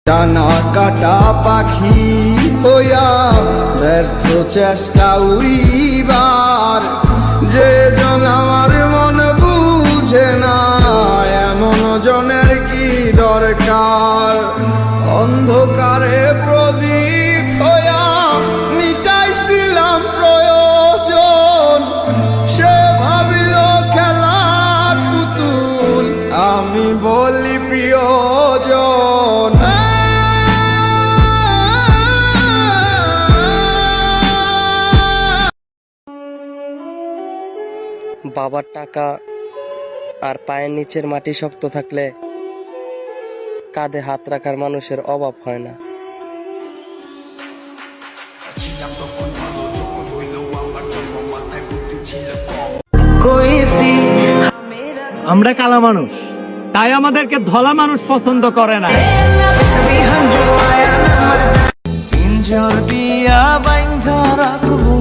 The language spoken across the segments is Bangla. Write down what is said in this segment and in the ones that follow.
ডানা কাটা পাখি হইয়া ব্যর্থ চেষ্টা উড়িবার, যে জন আমার মন বুঝে না এমন জনের কি দরকার। অন্ধকারে প্রদীপ হইয়া মিটাইছিলাম প্রয়োজন, সে ভাবিল খেলার পুতুল, আমি বলি প্রিয়জন। বাবার টাকা আর পায়ের নিচের মাটি শক্ত থাকলে কাঁধে হাত রাখার মানুষের অভাব হয় না। আমরা কালা মানুষ, তাই আমাদেরকে ধলা মানুষ পছন্দ করে না। পিঞ্জর দিয়া বাইন্ধা রাখবো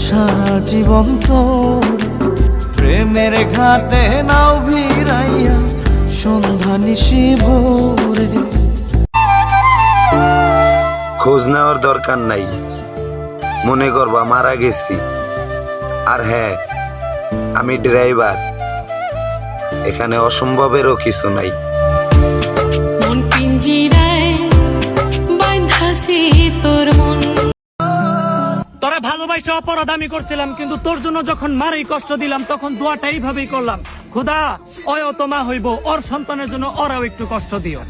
সারা জীবন তোর, প্রেমের ঘাটে নাও ভিড়াইয়া সন্ধ্যা নিশি ভোরে। খোঁজ নেওয়ার দরকার নাই, মনে করবা মারা গেছি। আর হ্যাঁ, আমি ড্রাইভার, এখানে অসম্ভবেরও কিছু নাই। তোরা ভালোবাসা অপরাধ আমি করছিলাম, কিন্তু তোর জন্য যখন মারেই কষ্ট দিলাম তখন দোয়াটা এইভাবেই করলাম, খোদা অয় তোমা হইব, ওর সন্তানের জন্য ওরাও একটু কষ্ট দিও।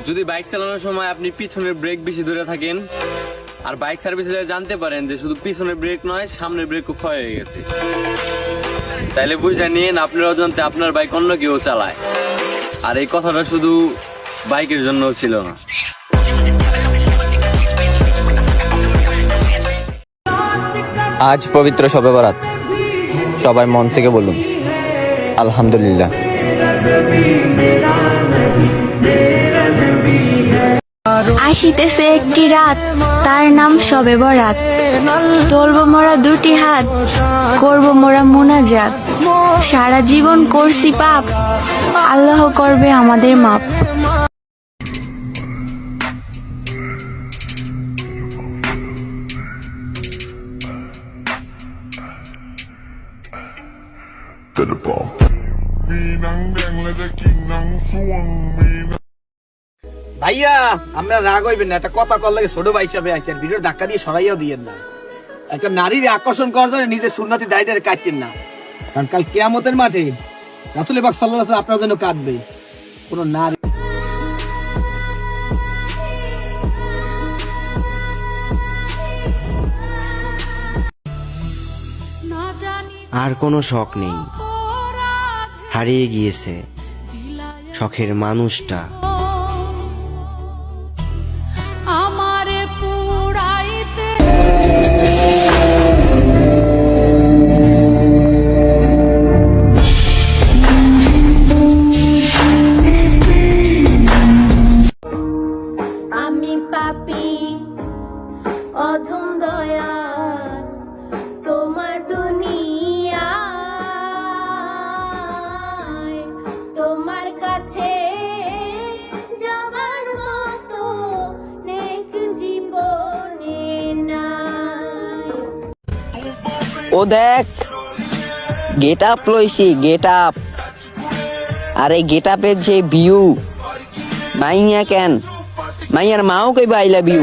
যদি বাইক চালানোর সময় আপনি পিছনের ব্রেক বেশি ধরে থাকেন আর বাইক সার্ভিসে জানতে পারেন যে শুধু পিছনের ব্রেক নয় সামনের ব্রেকও ক্ষয় হয়ে গেছে, তাইলে বুঝে নিন আপনার অজান্তে আপনার বাইক অন্য কেউ চালায়। আর এই কথাটা শুধু বাইকের জন্য ছিল না। আজ পবিত্র শবে বরাত, সবাই মন থেকে বলুন আলহামদুলিল্লাহ। আসিতেছে একটি রাত, তার নাম শবে বরাত। তুলব মোরা দুটি হাত, করব মোরা মুনাজাত। সারা জীবন করছি পাপ, আল্লাহ করবে আমাদের মাপ। ভাইয়া আমরা রাগ হইবেন না, একটা কথা কল লাগে ছোট ভাই হিসাবে আইসি, আর ভিডিও ধাক্কা দিয়ে সরাইয়াও দিয়েন না। একটা নারীর আকর্ষণ করার জন্য নিজের সুন্নতি দায়িত্বের কাটতেন না, কারণ কাল কিয়ামতের মাঠে রাসূল পাক সাল্লাল্লাহু আলাইহি ওয়াসাল্লাম আপনার জন্য কাঁদবে। কোন নারী আর কোনো শখ নেই, হারিয়ে গিয়েছে শখের মানুষটা। আমি পাপী অধম দয়া, তোমার দুনিয়ায় তোমার কাছে যাবার মতো নেক জীবনে নাই। ও দেখ, গেট আপ লইছি, গেট আপ। আর এই গেট আপের যে ভিউ, মাইয়া কেন, মাইয়ার মাও কইবা আই লাভ ইউ।